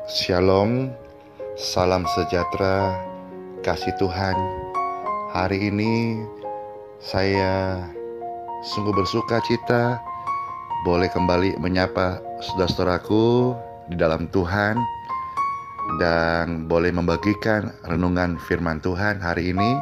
Shalom, salam sejahtera, kasih Tuhan. Hari ini saya sungguh bersuka cita boleh kembali menyapa saudara-saudaraku di dalam Tuhan dan boleh membagikan renungan firman Tuhan hari ini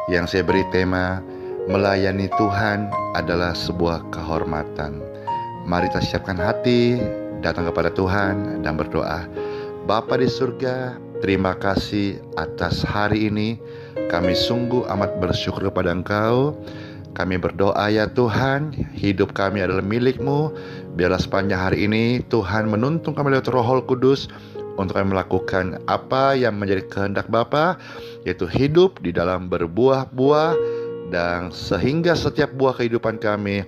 yang saya beri tema melayani Tuhan adalah sebuah kehormatan. Mari kita siapkan hati, datang kepada Tuhan dan berdoa. Bapa di surga, terima kasih atas hari ini. Kami sungguh amat bersyukur kepada Engkau. Kami berdoa ya Tuhan, hidup kami adalah milik-Mu. Biarlah sepanjang hari ini Tuhan menuntun kami lewat Roh Kudus untuk kami melakukan apa yang menjadi kehendak Bapa, yaitu hidup di dalam berbuah-buah, dan sehingga setiap buah kehidupan kami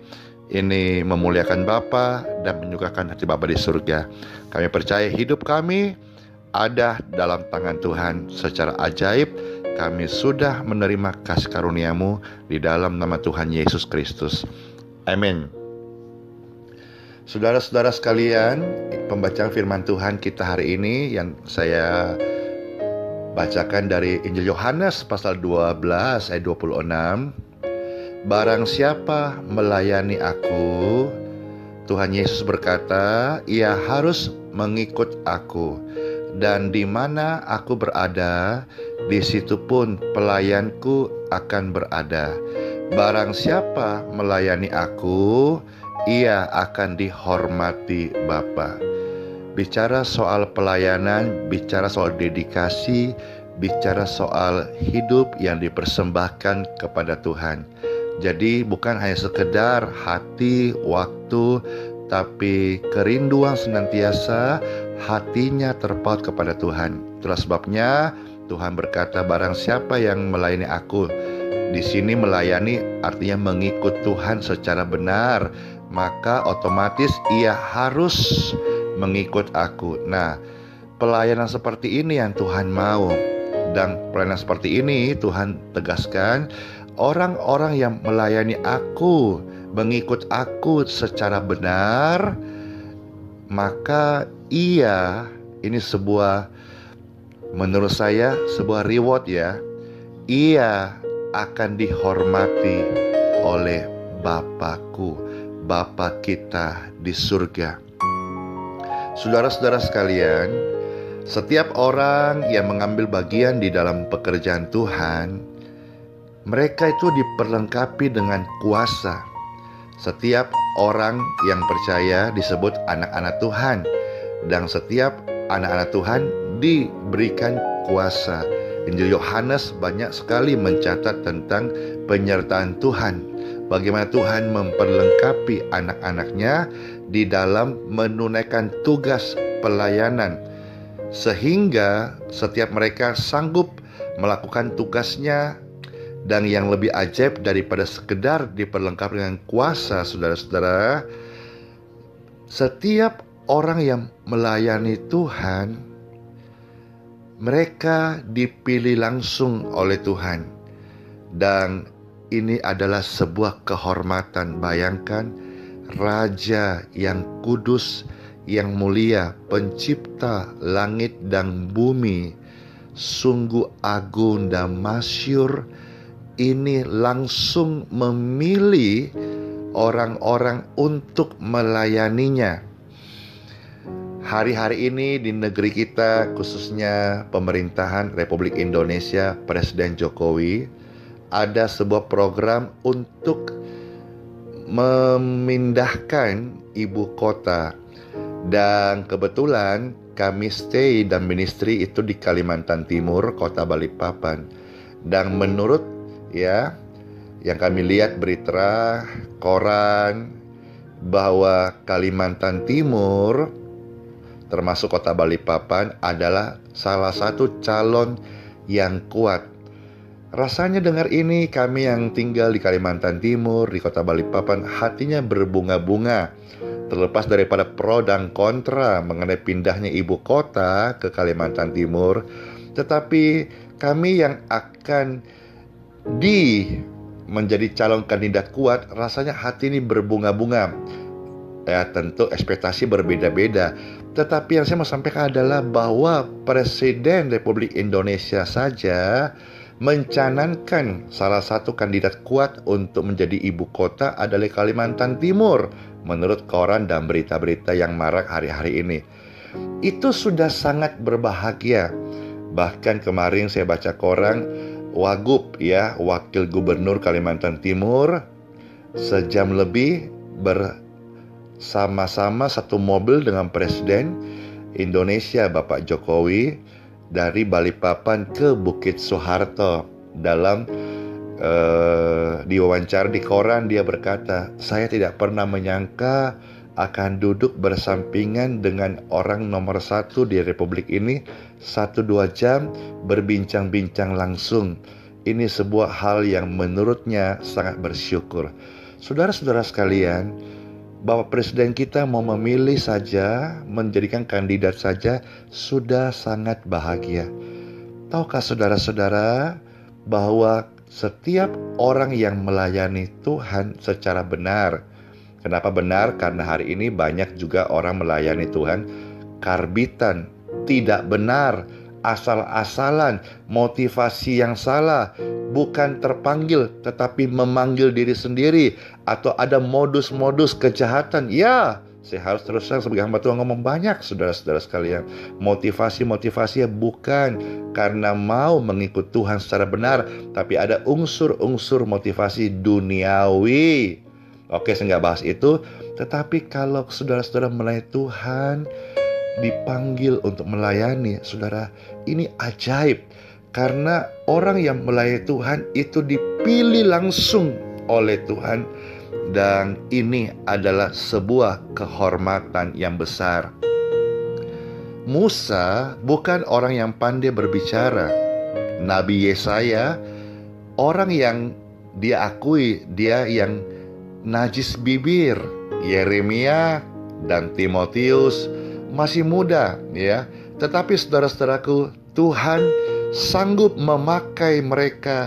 ini memuliakan Bapa dan menyukakan hati Bapa di surga. Kami percaya hidup kami ada dalam tangan Tuhan secara ajaib. Kami sudah menerima kasih karunia-Mu di dalam nama Tuhan Yesus Kristus. Amin. Saudara-saudara sekalian, pembacaan firman Tuhan kita hari ini yang saya bacakan dari Injil Yohanes pasal 12 ayat 26. Barang siapa melayani aku, Tuhan Yesus berkata, ia harus mengikut aku. Dan di mana aku berada, di situ pun pelayanku akan berada. Barang siapa melayani aku, ia akan dihormati Bapa. Bicara soal pelayanan, bicara soal dedikasi, bicara soal hidup yang dipersembahkan kepada Tuhan. Jadi bukan hanya sekedar hati, waktu, tapi kerinduan senantiasa hatinya terpaut kepada Tuhan. Itulah sebabnya Tuhan berkata, barang siapa yang melayani aku. Di sini melayani artinya mengikut Tuhan secara benar, maka otomatis ia harus mengikut aku. Nah, pelayanan seperti ini yang Tuhan mau. Dan pelayanan seperti ini Tuhan tegaskan, orang-orang yang melayani aku, mengikut aku secara benar, maka ia, ini sebuah, menurut saya sebuah reward ya, ia akan dihormati oleh Bapakku, Bapa kita di surga. Saudara-saudara sekalian, setiap orang yang mengambil bagian di dalam pekerjaan Tuhan, mereka itu diperlengkapi dengan kuasa. Setiap orang yang percaya disebut anak-anak Tuhan, dan setiap anak-anak Tuhan diberikan kuasa. Injil Yohanes banyak sekali mencatat tentang penyertaan Tuhan, bagaimana Tuhan memperlengkapi anak-anaknya di dalam menunaikan tugas pelayanan, sehingga setiap mereka sanggup melakukan tugasnya. Dan yang lebih ajaib daripada sekedar diperlengkapi dengan kuasa, saudara-saudara, setiap orang yang melayani Tuhan, mereka dipilih langsung oleh Tuhan. Dan ini adalah sebuah kehormatan. Bayangkan, Raja yang kudus, yang mulia, pencipta langit dan bumi, sungguh agung dan masyhur, ini langsung memilih orang-orang untuk melayaninya. Hari-hari ini di negeri kita, khususnya pemerintahan Republik Indonesia, Presiden Jokowi, ada sebuah program untuk memindahkan ibu kota. Dan kebetulan kami stay dan ministry itu di Kalimantan Timur, kota Balikpapan. Dan menurut ya, yang kami lihat berita koran bahwa Kalimantan Timur termasuk kota Balikpapan adalah salah satu calon yang kuat. Rasanya dengar ini, kami yang tinggal di Kalimantan Timur, di kota Balikpapan, hatinya berbunga-bunga. Terlepas daripada pro dan kontra mengenai pindahnya ibu kota ke Kalimantan Timur, tetapi kami yang akan menjadi calon kandidat kuat, rasanya hati ini berbunga-bunga. Ya tentu ekspektasi berbeda-beda. Tetapi yang saya mau sampaikan adalah bahwa Presiden Republik Indonesia saja mencanangkan salah satu kandidat kuat untuk menjadi ibu kota adalah Kalimantan Timur, menurut koran dan berita-berita yang marak hari-hari ini. Itu sudah sangat berbahagia. Bahkan kemarin saya baca koran, Wagub ya, Wakil Gubernur Kalimantan Timur, sejam lebih bersama-sama satu mobil dengan Presiden Indonesia Bapak Jokowi dari Balikpapan ke Bukit Soeharto. Dalam diwawancara di koran, dia berkata, "Saya tidak pernah menyangka akan duduk bersampingan dengan orang nomor satu di Republik ini 1-2 jam berbincang-bincang langsung. Ini sebuah hal yang menurutnya sangat bersyukur." Saudara-saudara sekalian, Bapak Presiden kita mau memilih saja, menjadikan kandidat saja, sudah sangat bahagia. Tahukah saudara-saudara bahwa setiap orang yang melayani Tuhan secara benar. Kenapa benar? Karena hari ini banyak juga orang melayani Tuhan karbitan, tidak benar, asal-asalan, motivasi yang salah, bukan terpanggil tetapi memanggil diri sendiri, atau ada modus-modus kejahatan. Ya, saya harus terus terang sebagai hamba Tuhan ngomong banyak, saudara-saudara sekalian. Motivasinya bukan karena mau mengikut Tuhan secara benar, tapi ada unsur-unsur motivasi duniawi. Oke, saya nggak bahas itu. Tetapi kalau saudara-saudara melayani Tuhan, dipanggil untuk melayani, saudara, ini ajaib. Karena orang yang melayani Tuhan itu dipilih langsung oleh Tuhan. Dan ini adalah sebuah kehormatan yang besar. Musa bukan orang yang pandai berbicara. Nabi Yesaya, orang yang dia akui dia yang najis bibir. Yeremia dan Timotius masih muda ya. Tetapi saudara-saudaraku, Tuhan sanggup memakai mereka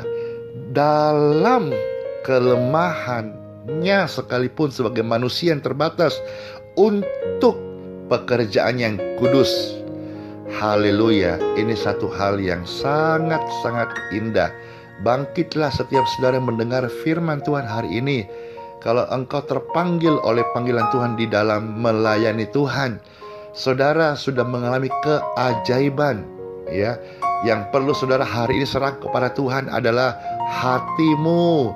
dalam kelemahannya sekalipun sebagai manusia yang terbatas untuk pekerjaan yang kudus. Haleluya, ini satu hal yang sangat-sangat indah. Bangkitlah setiap saudara yang mendengar firman Tuhan hari ini. Kalau engkau terpanggil oleh panggilan Tuhan di dalam melayani Tuhan, saudara sudah mengalami keajaiban ya. Yang perlu saudara hari ini serah kepada Tuhan adalah hatimu.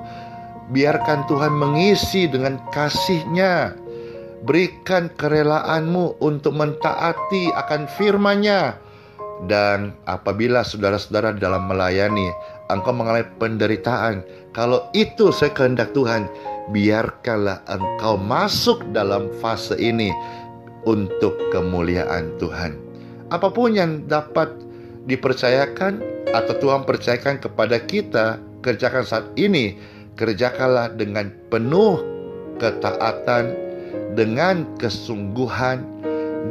Biarkan Tuhan mengisi dengan kasih-Nya. Berikan kerelaanmu untuk mentaati akan firman-Nya. Dan apabila saudara-saudara dalam melayani, engkau mengalami penderitaan, kalau itu saya kehendak Tuhan, biarkanlah engkau masuk dalam fase ini untuk kemuliaan Tuhan. Apapun yang dapat dipercayakan atau Tuhan percayakan kepada kita, kerjakan saat ini. Kerjakanlah dengan penuh ketaatan, dengan kesungguhan,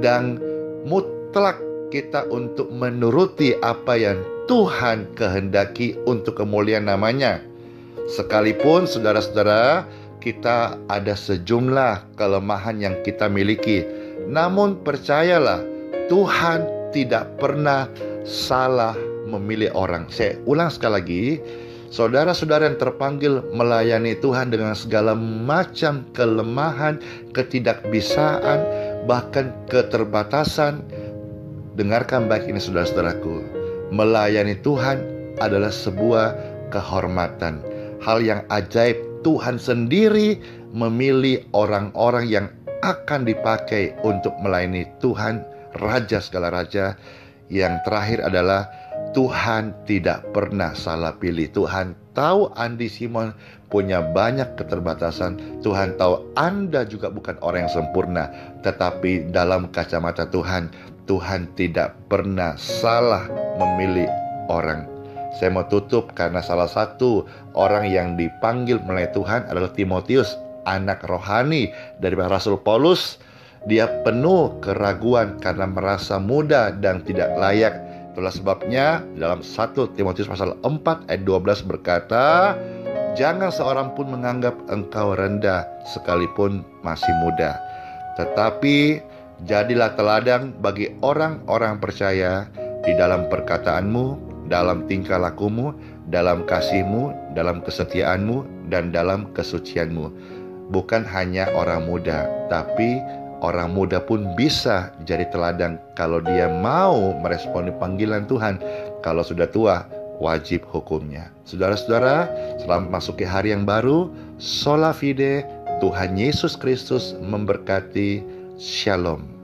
dan mutlak kita untuk menuruti apa yang Tuhan kehendaki untuk kemuliaan namanya. Sekalipun saudara-saudara, kita ada sejumlah kelemahan yang kita miliki, namun percayalah, Tuhan tidak pernah salah memilih orang. Saya ulang sekali lagi, saudara-saudara yang terpanggil melayani Tuhan dengan segala macam kelemahan, ketidakbisaan, bahkan keterbatasan, dengarkan baik ini saudara-saudaraku. Melayani Tuhan adalah sebuah kehormatan. Hal yang ajaib, Tuhan sendiri memilih orang-orang yang akan dipakai untuk melayani Tuhan, Raja segala raja. Yang terakhir adalah Tuhan tidak pernah salah pilih. Tuhan tahu Andi Simon punya banyak keterbatasan. Tuhan tahu Anda juga bukan orang yang sempurna. Tetapi dalam kacamata Tuhan, Tuhan tidak pernah salah memilih orang. Saya mau tutup karena salah satu orang yang dipanggil melayani Tuhan adalah Timotius, anak rohani dari Rasul Paulus. Dia penuh keraguan karena merasa muda dan tidak layak. Itulah sebabnya dalam 1 Timotius pasal 4 ayat 12 berkata, "Jangan seorang pun menganggap engkau rendah sekalipun masih muda, Tetapi jadilah teladan bagi orang-orang percaya di dalam perkataanmu, dalam tingkah lakumu, dalam kasihmu, dalam kesetiaanmu, dan dalam kesucianmu. Bukan hanya orang muda, tapi orang muda pun bisa jadi teladan kalau dia mau meresponi panggilan Tuhan. Kalau sudah tua, wajib hukumnya. Saudara-saudara, selamat masuki hari yang baru. Sola fide, Tuhan Yesus Kristus memberkati. Shalom.